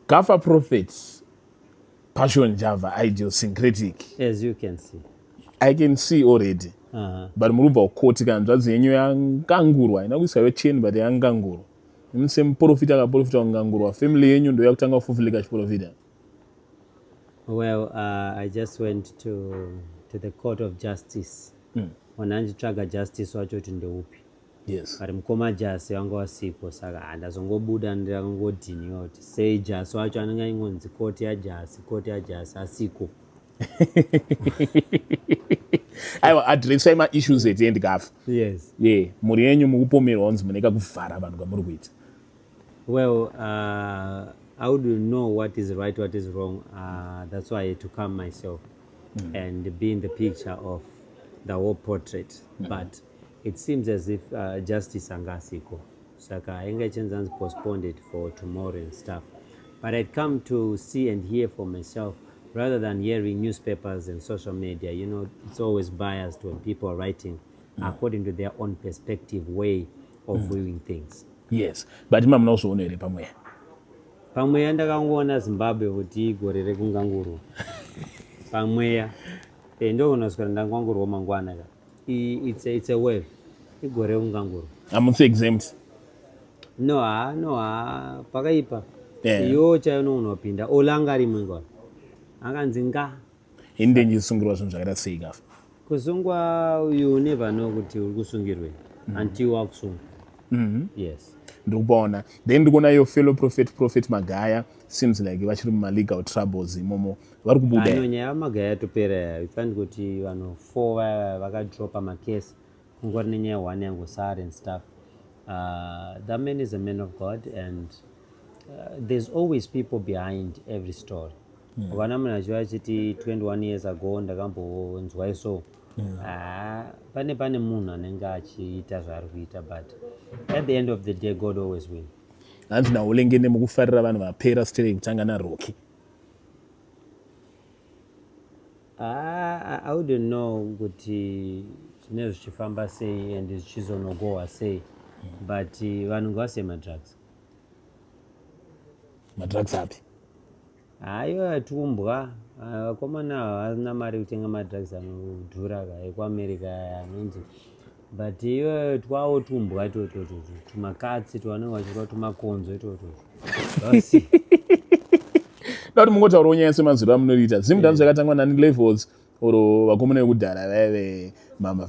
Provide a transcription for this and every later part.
GAFFA prophets, passion Java, idiosyncratic. As you can see. I can see already. But murubva ukoti kana nzvadzi yenyu yangangurwa haina kuiswa wecheni but yangangurwa. Semuprofita akaprofita kungangurwa family yenyu ndo yakutanga kufufulika chiprofita. Well, I just went to the court of justice. Wananditsvaga justice wacho kuti ndeupi. Yes. But mukoma jasi wanga wasipo saka handazongobuda ndakangodhiniwa kuti sei jasi wacho anenge aingonzi koti yajasi asiko. Aiwa addressai ma-issues etiende GAFFA. Yes. Yeah, muri yenyu mukupomerwa kunzi muneka kuvhara vanhu kwamuri kuita. Well, how do you know what is right, what is wrong? That's why I had to come myself and be in the picture of the whole portrait. But it seems as if justice angasiko. Saka ainga chenzan's postponed it for tomorrow and stuff. But I'd come to see and hear for myself rather than hearing newspapers and social media. You know, it's always biased when people are writing according to their own perspective way of viewing things. Yes, but imam unozoona here pamweya. Pamweya ndakangoona Zimbabwe kuti igore rekungangurwa. Pamweya ndoona swara ndangangurwa mangwana ka. It's a wave. Igore rekungangurwa. Amunsi exempt. No, pakaipa. Iyo chaino unopinda olanga rimwe ngwa. Akanzi nga. Inde njisungirwa zvinhu zvakaita sei GAFFA? Kusungwa you never know kuti uri kusungirwe until wakusungwa. Yes. Ndikubaona. Then ndikuona your fellow prophet Magaya seems like vachiri mumalegal troubles imomo. Vari kubuda. Nyaya Magaya topera. Ifani kuti vanhu 4 vakadropa makesi. Kungori nenyaya 1 yangosara and stuff. That man is a man of God and there's always people behind every story. Ukana munhu achiva achiti 21 years ago ndakambonzwa so. Pane munhu anenge achiita zvaari kuita but at the end of the day God always wins. Hanzi naulengene mukufarira vanhu vapera stere kutanga naRocky. I wouldn't know kuti zvinenge zvichifamba sei and zvichizonogohwa sei but vanhu ngavasiye madrugs. Madrugs api? Aiyo atumbwa vakomana havana mari kutenga madrugs anodhura ekuamerica anonzi but iyo twawo tumbwa itototo tumakatsi twanenge vachirwa tumakonzo itototo. Dati mungotaura nyaya semaziro amunoita zimudhanzo yakatangwa nani levels oro vakomana vekudhara vaive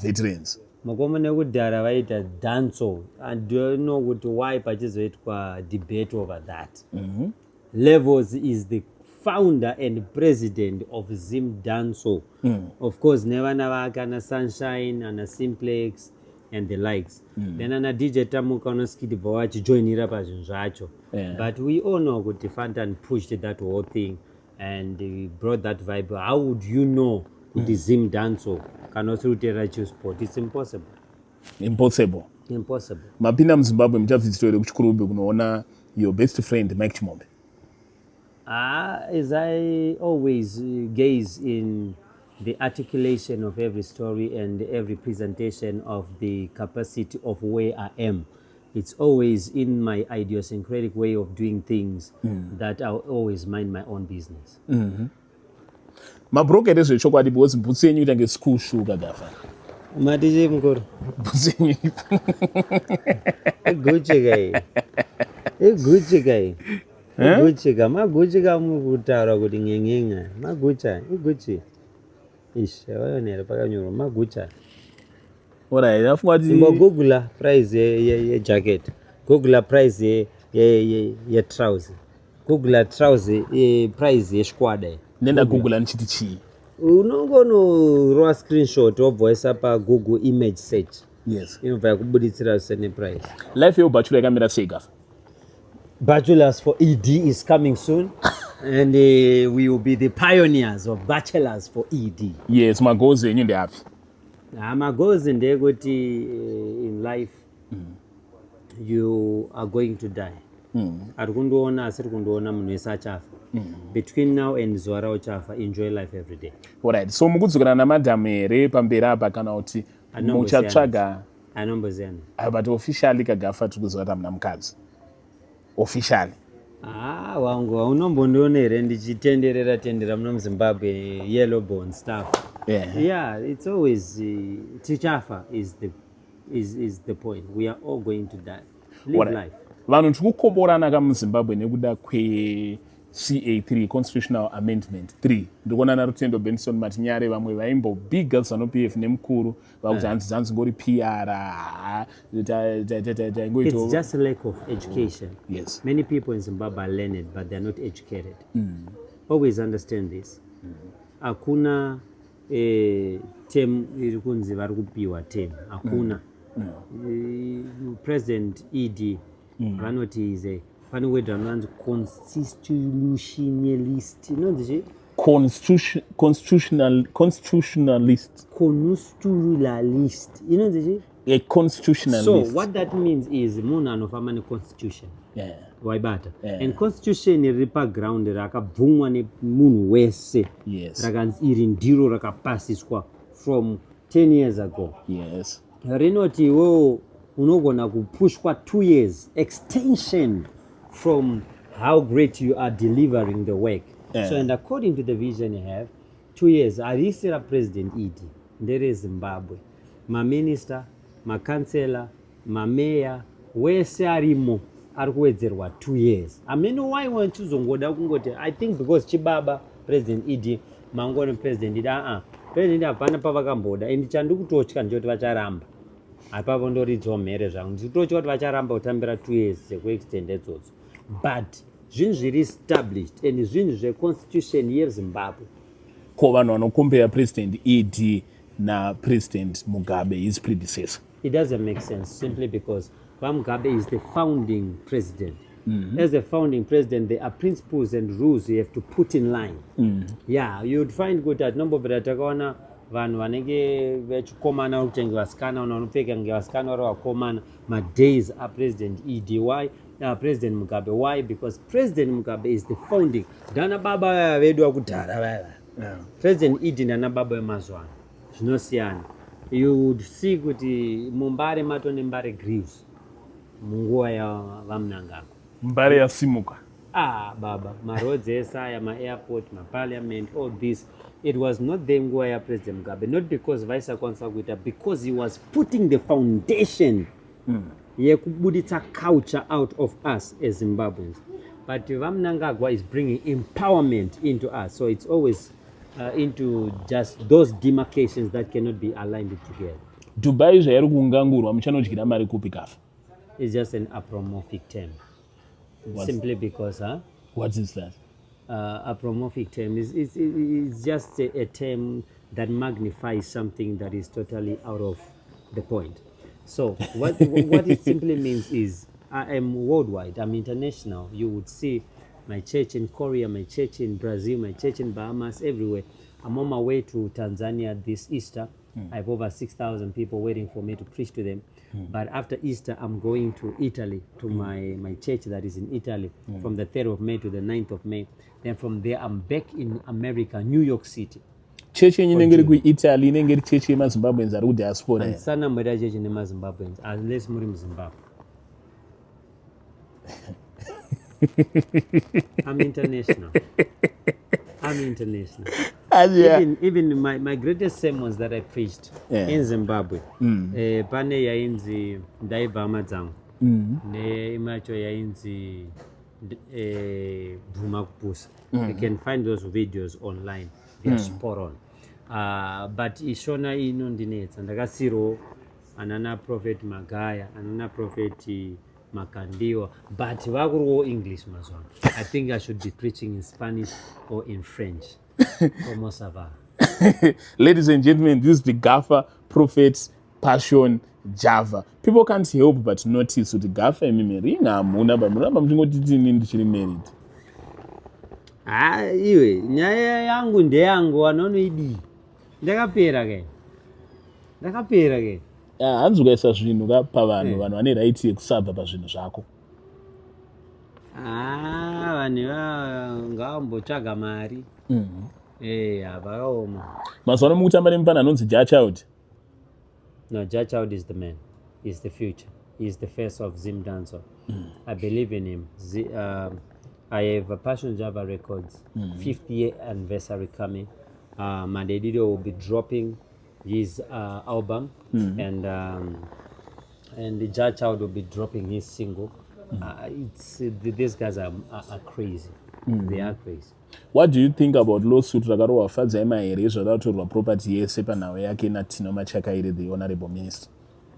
veterans. Vakomana vekudhara vaita dhanso and do know kuti why pachizoitwa debate over that. Levels is the founder and president of Zim Danso. Of course, nevana vake ana Sunshine, ana Simplex and the likes. Then ana DJ Tamuka unoskidibva vachijoinira pazvinhu zvacho. But we all know kuti Fantan pushed that whole thing and he brought that vibe. How would you know kuti Zim Danso kana usiri kuteerera chisport? It's impossible. Impossible. Mapinda muZimbabwe muchabvisitori here kuchikurube kunoona your best friend Mike Chimombe. As I always gaze in the articulation of every story and every presentation of the capacity of where I am, it's always in my idiosyncratic way of doing things that I'll always mind my own business. Mabroke ezvechokwadi because bhutsi yenyu itange school sugar GAFFA. Matiche mukuru. Bhutsi yenyu. Gucci maguchika mukutaura kuti nyenyenga magucha iguchi vaonera pakanyorwa magucha. Alright, nafunga kuti Google price ye-jacket, Google price ye-trouser, Google trouser price ye-squad. Nenda Google nichiti chii. Unongonorwa screenshot wobvoisa pa Google image search. Yes. Inobva yakubuditsira sene price. Life yeubachelor yakamira sei GAFFA? Bachelors for ED is coming soon and we will be the pioneers of bachelors for ED. Yes, magoals enyu ndeapi? Magoals ndekuti in life you are going to die. Arikundoona asiri kundoona munhu wese achafa. Between now and zuva rauchafa, enjoy life every day. Alright, so mukudzokana namadhamu here pamberi apa kana kuti muchatsvaga anomboziyana. But officially kaGAFFA tiri kuziva kuti hamuna mukadzi. Officially. wangu unombondionere ndichitenderera muno muZimbabwe yellow bone stuff. Yeah, it's always tichafa is the point. We are all going to die. Live life. Vanhu tikukoborana kamuZimbabwe nekuda kwe-CA3 Constitutional Amendment 3 ndikuona naRutendo Benson Matinyare vamwe vaimbobhiga ZANU-PF nemukuru vakuti hanzi ngori PR. It's just a lack of education. Yes. Many people in Zimbabwe are learned but they're not educated. Always understand this. Hakuna term iri kunzi vari kupiwa term. Hakuna. President ED vanoti is a pane word anonzi constitutionalist. Inonzi constitutionalist. Inonzi a constitutionalist. So what that means is munhu anofamba neconstitution. Waibata. And constitution iri paground rakabvumwa nemunhu wese. Rakanzi iri ndiro rakapasiswa from 10 years ago. Rinoti iwewo unogona kupushwa 2 years extension from how great you are delivering the work. So and according to the vision you have, 2 years arisira president ED ndere Zimbabwe, maminister, makansela, mameya wese arimo ari kuwedzerwa 2 years. Amene why want uzongoda kungoti I think because chibaba president ED mangoni president ED president hapana pavakamboda and chandikutotya ndikuti vacharamba apapo ndoridzo mhere zvangu nditotya kuti vacharamba kutambira 2 years sekuextend edzodzo, but zvinhu zviri established and zvinhu zveconstitution yeZimbabwe. Ko vanhu vanokombera president ED na president Mugabe, his predecessor. It doesn't make sense simply because Mugabe is the founding president. As a founding president, there are principles and rules you have to put in line. Yeah, you would find good at number of takaona vanhu vanenge vechikomana kuti vasikana vanopfeka ngevasikana vari vakomana madays are president ED. Why? President Mugabe. Why? Because President Mugabe is the founding. Ndana baba vedu vakudhara vaya. President ED ndana baba vemazuva zvinosiyana. You would see kuti mumbare mato nembare Greaves munguva yavamunangagwa. Mbare yasimuka. Baba, maroads esaya, airport, parliament, all this. It was not the nguva ya President Mugabe, not because Vice Consaguita, because he was putting the foundation. Yekubuditsa culture out of us as Zimbabweans. But Vamnangagwa is bringing empowerment into us. So it's always into just those demarcations that cannot be aligned together. Dubai zvairi kungangurwa muchanodyira mari kupi GAFFA? It's just an apomorphic term. Simply because, what is that? Apomorphic term is just a term that magnifies something that is totally out of the point. So what it simply means is I am worldwide, I'm international. You would see my church in Korea, my church in Brazil, my church in Bahamas, everywhere. I'm on my way to Tanzania this Easter. I have over 6,000 people waiting for me to preach to them. But after Easter, I'm going to Italy, to my church that is in Italy, from the 3rd of May to the 9th of May. Then from there, I'm back in America, New York City. Church inenge iri kuItaly inenge iri church yemaZimbabweans ari kudiaspora. Ansana mwera church nemaZimbabweans unless muri muZimbabwe. I'm international. Even my greatest sermons that I preached in Zimbabwe. Pane yainzi ndaibva amadzangu. Neimacho yainzi bvuma kupusa. You can find those videos online. They are spot on. But ishona ino ndinetsa ndakasiro anana prophet Magaya, anana prophet Makandiwa, but vakuriwo English mazwana. I think I should be preaching in Spanish or in French. Como ça va? Ladies and gentlemen, this is the GAFFA Prophets Passion Java. People can't help but notice that GAFFA imimeri ngamuna bamuramba mchingoti tini ndichiri married. Iwe nyaya yangu ndeyangu anonoidi. Ndakapera ke. Hanzi ukaisa zvinhu kapa vanhu vane right yekusabva pazvinhu zvako. Vanhu ngavambotsvaga mari. Vakaoma. Mazuva ano mukutamba nemupana anonzi Jachild. No, Jachild is the man. He's the future. He's the face of Zim Dancer. I believe in him. I have a Passion Java Records 5th year anniversary coming. Madedido will be dropping his album, and the Judge Child will be dropping his single. These guys are crazy. They are crazy. What do you think about lawsuit rakarwa fadza emahere zvakatorwa property yese panhau yake naTino Machakaire, the honorable minister?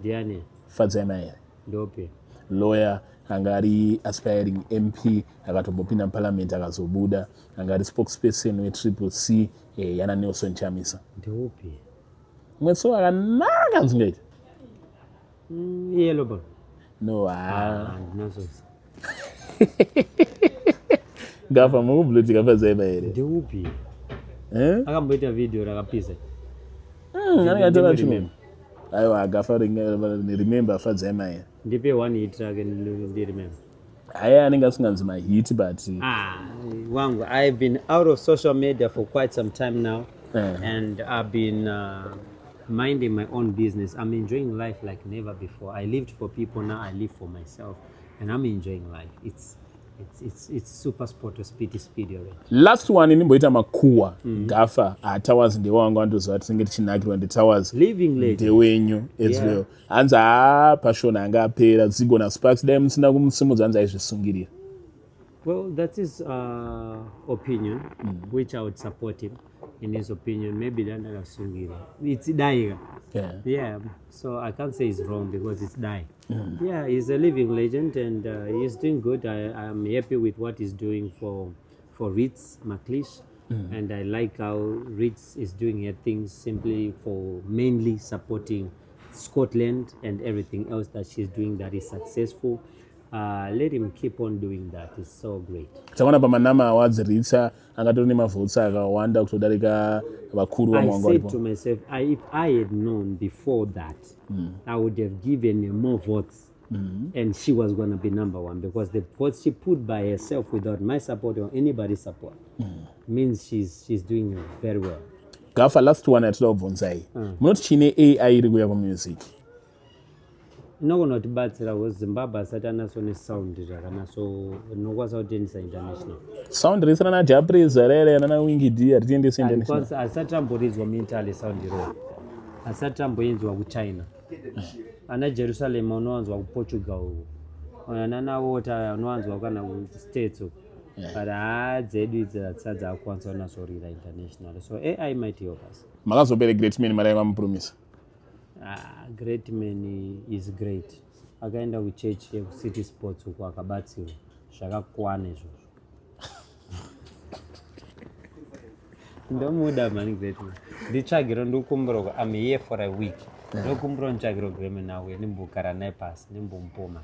Diane, Fadza emahere ndope. lawyer anga ari aspiring MP akatombopinda muparliament akazobuda, anga ari spokesperson wetriple C yana Nelson Chamisa. Ndope. Mweso akanaka zvingaita. Yellow ball. No, Ndinazonzi. GAFFA mukubhulotika fadza emahere. Ndope. Akamboita video rakapisa. Anenge chimwe. Aiwa GAFFA remember fadza emahere. Ndipe one hit track and remember. Aya anenge asinganzi mahit but Wangu, I've been out of social media for quite some time now, and I've been minding my own business. I'm enjoying life like never before. I lived for people, now I live for myself, and I'm enjoying life. It's super sport speedy already. Last one inimboita makuwa GAFFA towers ndewangu andoziva tinenge tichinakirwa ndetowers Living legend. ndewenyu as well. Hanzi pashona anga apera dzigona sparks dai musina kumusimudza hanzi aizvisungirira. Well, that is opinion, which I would support him in his opinion. Maybe Danda Sungira. It's Daiga. Yeah. So I can't say he's wrong because it's Dai. Yeah, he's a living legend and he's doing good. I'm happy with what he's doing for Ritz McLeish. And I like how Ritz is doing her things simply for mainly supporting Scotland and everything else that she's doing that is successful. Let him keep on doing that. It's so great. Tawana pamanama awards Ritsa angatori nemavhotsi akawanda kutodarika vakuru I vamwe said to myself, if I had known before that, I would have given her more votes, and she was going to be number one because the votes she put by herself without my support or anybody's support means she's doing very well. GAFFA last one atoda kubvunzai. Munoti chine AI iri kuuya kumusic? Nokunotibatsira because Zimbabwe asati anaso nesound zvakanaso nokwanisa kutendesa international. Sound risana na Japreza rere nana Wingy D atitendesa international. Because asati amboridzwa mentally sound ro. Asati amboenzwa kuChina. Ana Jerusalem unowanzwa kuPortugal. Nana wota unowanzwa kana kuStates. But dzedu dzatsadza akwanisa nasorira international. So AI might help us. Makazopere great man mara vamupromisa. Great man is great. Akaenda kuchechi yekuCity Sports uko akabatsirwa zvakakwana izvozvo. Ndomuda mani great man. Nditsvagiro ndikumbura I'm here for a week. Ndokumbura nditsvagiro Grammy nawe nimbogara naye pasi nimbomupoma.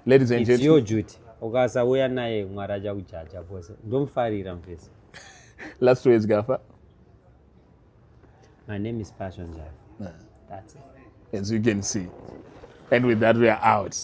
Ladies and It's your gentlemen. duty. Ukasauya naye Mwari achakujaja pose. Ndomufarira mfesi. Last words GAFFA. My name is Passion Java. That's it. As you can see. And with that we are out.